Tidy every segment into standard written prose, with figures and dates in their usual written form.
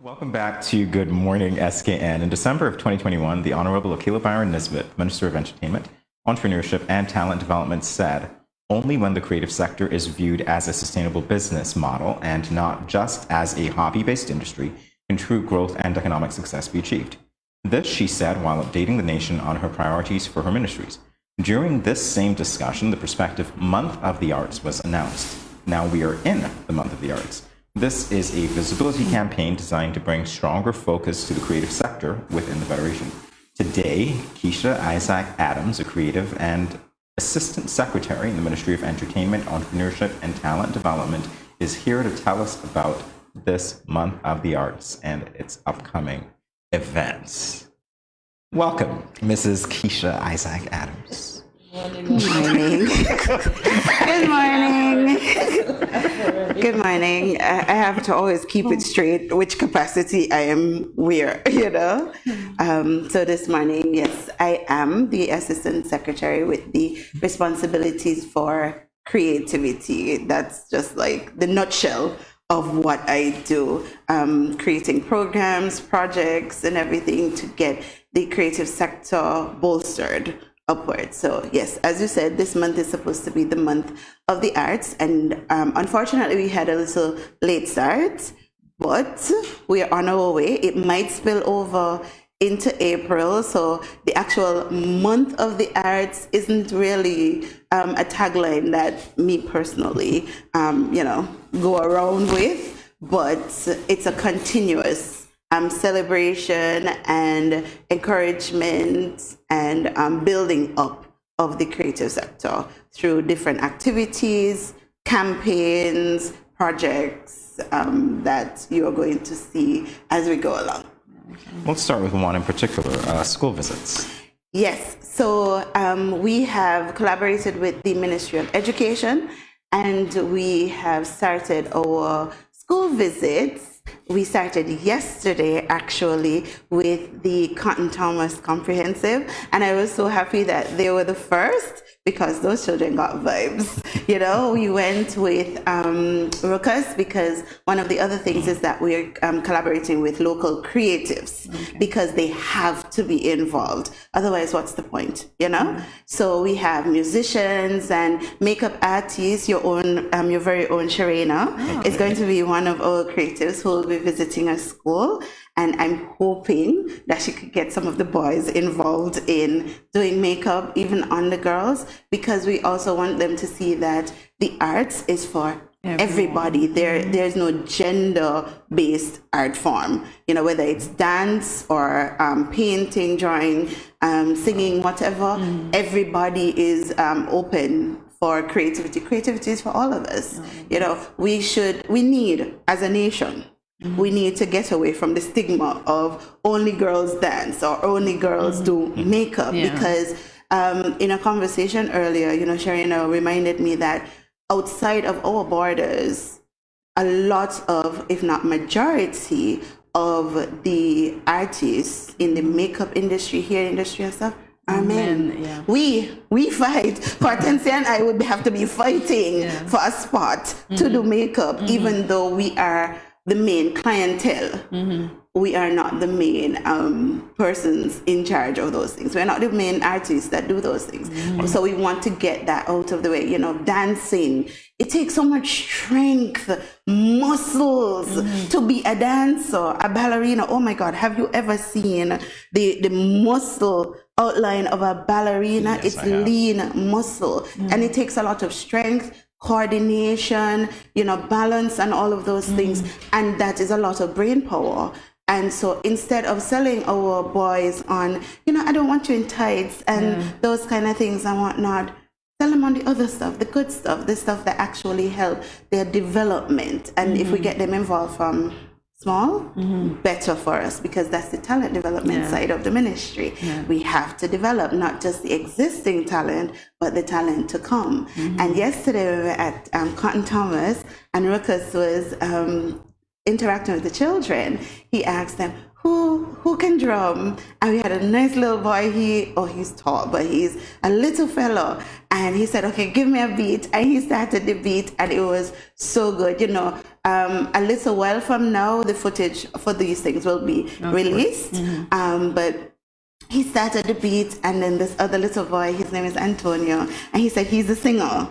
Welcome back to Good Morning SKN. In December of 2021, the Honorable Akila Byron Nisbet, Minister of Entertainment, Entrepreneurship and Talent Development said, only when the creative sector is viewed as a sustainable business model and not just as a hobby-based industry can true growth and economic success be achieved. This, she said, while updating the nation on her priorities for her ministries. During this same discussion, the prospective Month of the Arts was announced. Now we are in the Month of the Arts. This is a visibility campaign designed to bring stronger focus to the creative sector within the Federation. Today, Kesha Isaac-Adams, a creative and Assistant Secretary in the Ministry of Entertainment, Entrepreneurship and Talent Development, is here to tell us about this Month of the Arts and its upcoming events. Welcome, Mrs. Kesha Isaac-Adams. Good morning. Good morning. Good morning. I have to always keep it straight, which capacity I am where, So this morning, yes, I am the Assistant Secretary with the responsibilities for creativity. That's just like the nutshell of what I do, creating programs, projects, and everything to get the creative sector bolstered upwards. So yes, as you said, this month is supposed to be the month of the arts, and unfortunately we had a little late start, but we are on our way. It might spill over into April, so the actual month of the arts isn't really a tagline that me personally go around with, but it's a continuous celebration and encouragement and building up of the creative sector through different activities, campaigns, projects that you are going to see as we go along. Let's start with one in particular, school visits. Yes, so we have collaborated with the Ministry of Education and we have started our school visits. We started yesterday, actually, with the Cotton Thomas Comprehensive, and I was so happy that they were the first because those children got vibes. We went with Ruckus because one of the other things is that we're collaborating with local creatives because they have to be involved. Otherwise, what's the point, So we have musicians and makeup artists. Your very own Sharena is going to be one of our creatives who will be visiting a school. And I'm hoping that she could get some of the boys involved in doing makeup, even on the girls, because we also want them to see that the arts is for everybody. There's no gender-based art form, whether it's dance or painting, drawing, singing, whatever. Everybody is open for creativity. Creativity is for all of us. We need, as a nation, we need to get away from the stigma of only girls dance or only girls do makeup because in a conversation earlier, Sharina reminded me that outside of our borders, a lot of, if not majority, of the artists in the makeup industry, hair industry and stuff are men. Yeah. We fight. Hortensia and I would have to be fighting for a spot to do makeup, even though we are the main clientele. We are not the main persons in charge of those things. We're not the main artists that do those things. So we want to get that out of the way. Dancing, it takes so much strength, muscles to be a dancer, a ballerina. Oh my God, have you ever seen the muscle outline of a ballerina? Yes, it's lean muscle, and it takes a lot of strength, coordination, balance and all of those things, and that is a lot of brain power. And so instead of selling our boys on, I don't want you in tights and those kind of things and whatnot, sell them on the other stuff, the good stuff, the stuff that actually help their development. And if we get them involved from small, better for us, because that's the talent development side of the ministry. We have to develop not just the existing talent, but the talent to come. And yesterday we were at Cotton Thomas, and Ruckus was interacting with the children. He asked them, who can drum? And we had a nice little boy. He's tall, but he's a little fellow. And he said, okay, give me a beat. And he started the beat, and it was so good. A little while from now, the footage for these things will be released. But he started the beat, and then this other little boy, his name is Antonio, and he said he's a singer.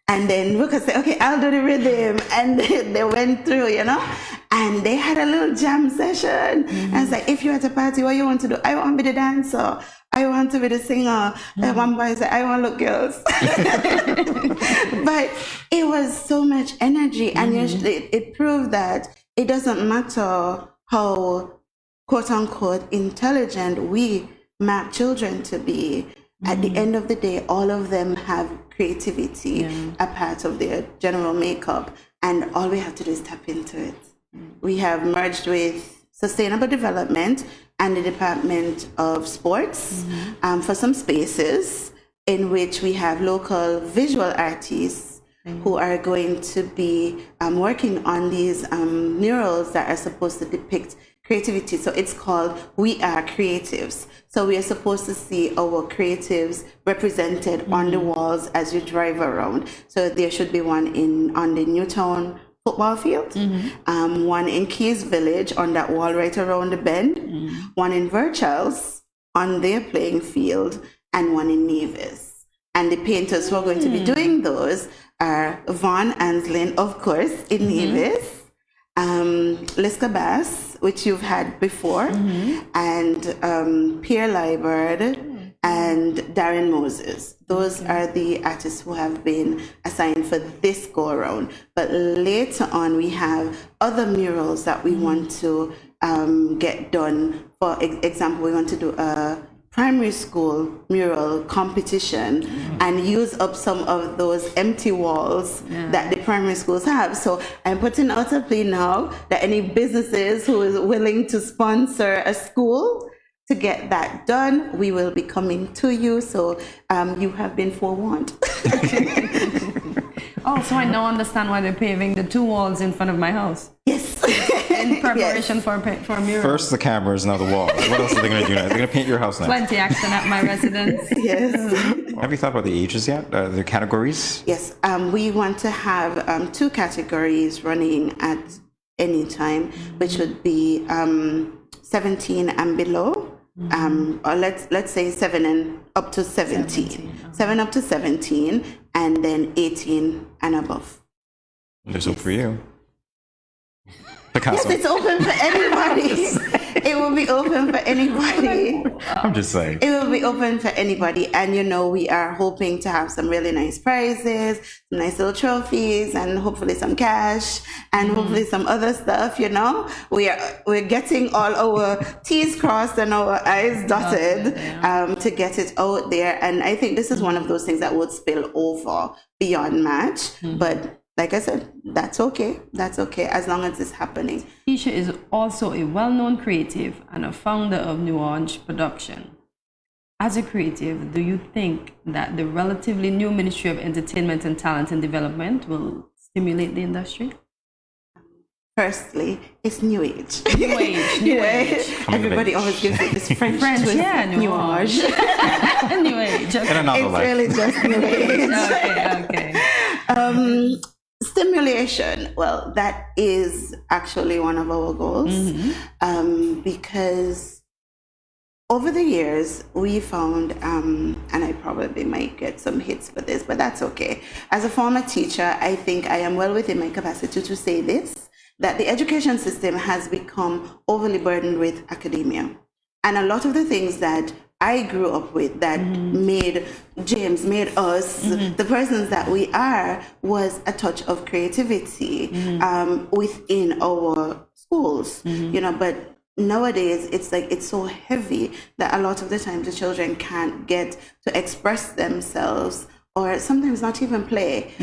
And then Ruka said, okay, I'll do the rhythm. And they went through, and they had a little jam session. And I was like, if you're at a party, what you want to do? I want to be the dancer. I want to be the singer. And one boy said, I want to look girls. But it was so much energy. And it proved that it doesn't matter how, quote unquote, intelligent we map children to be. At the end of the day, all of them have creativity, a part of their general makeup, and all we have to do is tap into it. We have merged with Sustainable Development and the Department of Sports for some spaces in which we have local visual artists who are going to be working on these murals that are supposed to depict creativity. So it's called We Are Creatives. So we are supposed to see our creatives represented on the walls as you drive around. So there should be one on the Newtown football field, one in Keys Village on that wall right around the bend, one in Virchels on their playing field, and one in Nevis. And the painters who are going to be doing those are Vaughn Anslin, of course, in Nevis, Liska Bass, which you've had before, and Pierre Liebert and Darren Moses. Those are the artists who have been assigned for this go around. But later on, we have other murals that we want to get done. For example, we want to do a primary school mural competition and use up some of those empty walls that the primary schools have. So I'm putting out a plea now that any businesses who is willing to sponsor a school to get that done, we will be coming to you. So you have been forewarned. Oh, so I now understand why they're paving the 2 walls in front of my house. Yes. In preparation for a mural. First the cameras, now the walls. What else are they going to do now? They're going to paint your house next. Plenty action at my residence. Yes. Have you thought about the ages yet? The categories? Yes. We want to have 2 categories running at any time, which would be 17 and below. Or let's say 7 and up to 17. 7 up to 17, and then 18 and above. There's hope for you. Yes, it's open for anybody. It will be open for anybody. I'm just saying. It will be open for anybody. And we are hoping to have some really nice prizes, some nice little trophies, and hopefully some cash, and hopefully some other stuff, We're getting all our T's crossed and our I's dotted to get it out there. And I think this is one of those things that would spill over beyond match. But like I said, that's okay. That's okay, as long as it's happening. Kesha is also a well-known creative and a founder of New Orange Production. As a creative, do you think that the relatively new Ministry of Entertainment and Talent and Development will stimulate the industry? Firstly, it's new age. New age, new age. Everybody always gives it this French twist. New age. New age. Okay. In another It's life. really just new age. Okay. Stimulation, well, that is actually one of our goals, because over the years we found, and I probably might get some hits for this, but that's okay. As a former teacher, I think I am well within my capacity to say this, that the education system has become overly burdened with academia. And a lot of the things that I grew up with that made James, made us the persons that we are, was a touch of creativity within our schools, but nowadays it's so heavy that a lot of the times the children can't get to express themselves, or sometimes not even play,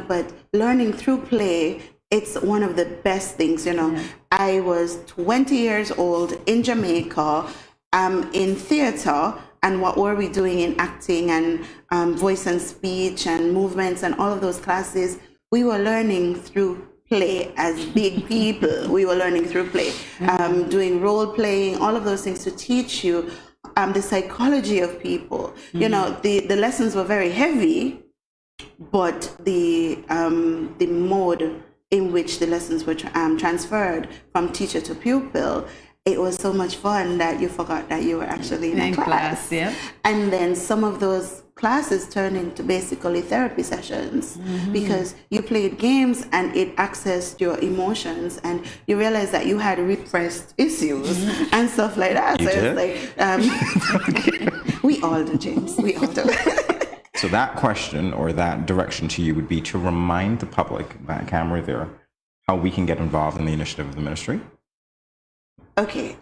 but learning through play, it's one of the best things, I was 20 years old in Jamaica, in theater, and what were we doing in acting and voice and speech and movements and all of those classes? We were learning through play as big people. We were learning through play, doing role playing, all of those things to teach you the psychology of people. The lessons were very heavy, but the mode in which the lessons were transferred from teacher to pupil, it was so much fun that you forgot that you were actually in a class. Yeah. And then some of those classes turned into basically therapy sessions because you played games and it accessed your emotions and you realized that you had repressed issues and stuff like that. You So did? it's like, we all do, James. We all do. So that question or that direction to you would be to remind the public, that camera there, how we can get involved in the initiative of the ministry. Okay,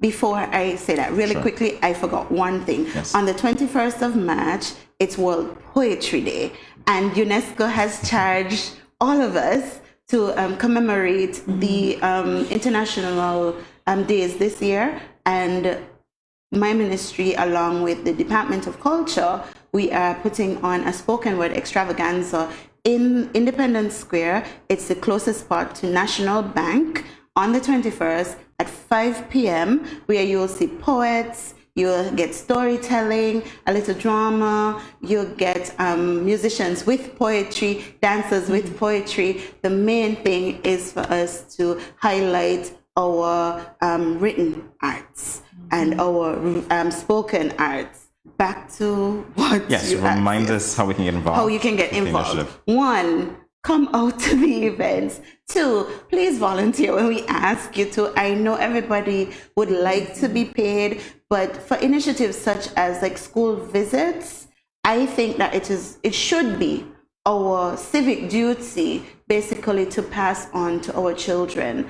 before I say that, really Sure. quickly, I forgot one thing. Yes. On the 21st of March, it's World Poetry Day, and UNESCO has charged all of us to commemorate the international days this year. And my ministry, along with the Department of Culture, we are putting on a spoken word extravaganza in Independence Square. It's the closest spot to National Bank on the 21st at 5 p.m., where you'll see poets, you'll get storytelling, a little drama, you'll get musicians with poetry, dancers with poetry. The main thing is for us to highlight our written arts and our spoken arts. Back to what Yes, you asked. remind us how we can get involved. How you can get with the involved. initiative. 1, come out to the events. 2, please volunteer when we ask you to. I know everybody would like to be paid, but for initiatives such as like school visits, I think that it should be our civic duty basically to pass on to our children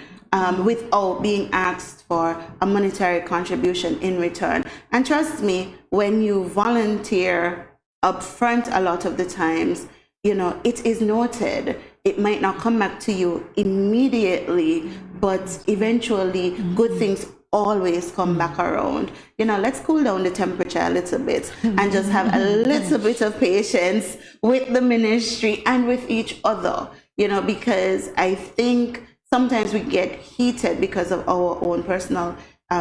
without being asked for a monetary contribution in return. And trust me, when you volunteer upfront a lot of the times, you know, it is noted. It might not come back to you immediately, but eventually good things always come back around. You know, let's cool down the temperature a little bit and just have a little bit of patience with the ministry and with each other, you know, because I think sometimes we get heated because of our own personal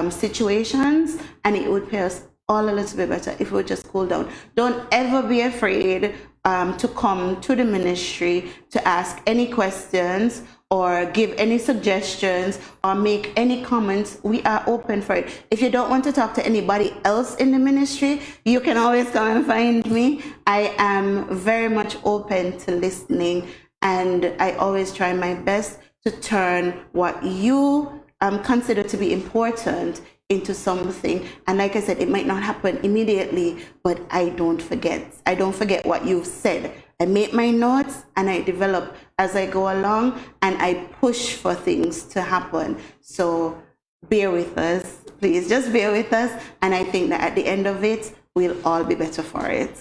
situations, and it would pay us all a little bit better if we would just cool down. Don't ever be afraid to come to the ministry to ask any questions or give any suggestions or make any comments. We are open for it. If you don't want to talk to anybody else in the ministry, you can always come and find me. I am very much open to listening, and I always try my best to turn what you consider to be important into something. And like I said, it might not happen immediately, but I don't forget. I don't forget what you've said. I make my notes and I develop as I go along, and I push for things to happen. So bear with us, please, just bear with us. And I think that at the end of it, we'll all be better for it.